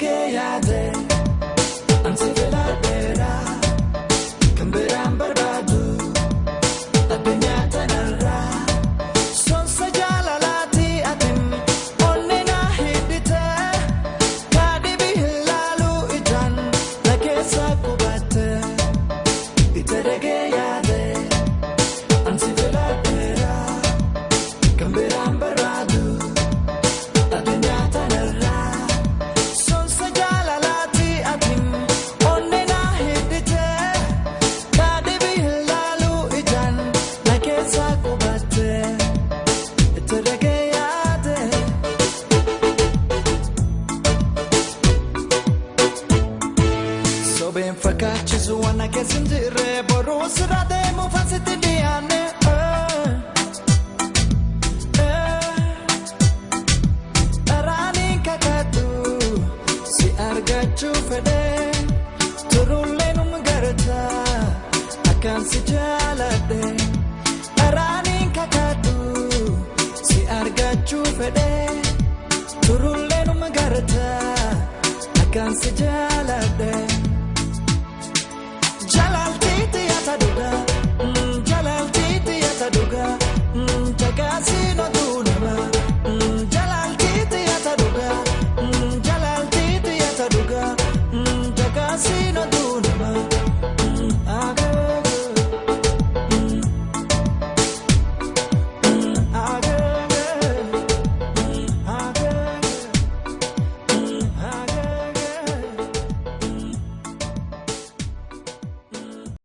reggae yaade ansi veladera kamberan barbadu adunya tanarra sonsa jalalati atin onnena hidite kadi bihlalu itan lakesa kubate ite reggae yaade ansi veladera kamberan barbadu adunya tanarra sonsa jalalati atin onnena hidite kadi bihlalu itan lakesa kubate ite reggae yaade so ben fakkachisu wana kesindire borosira demo fasiti diane arani kakatu si argachu fede turulenu magarata akan si jalade arani kakatu si argachu fede turulenu magarata akan si jalade jala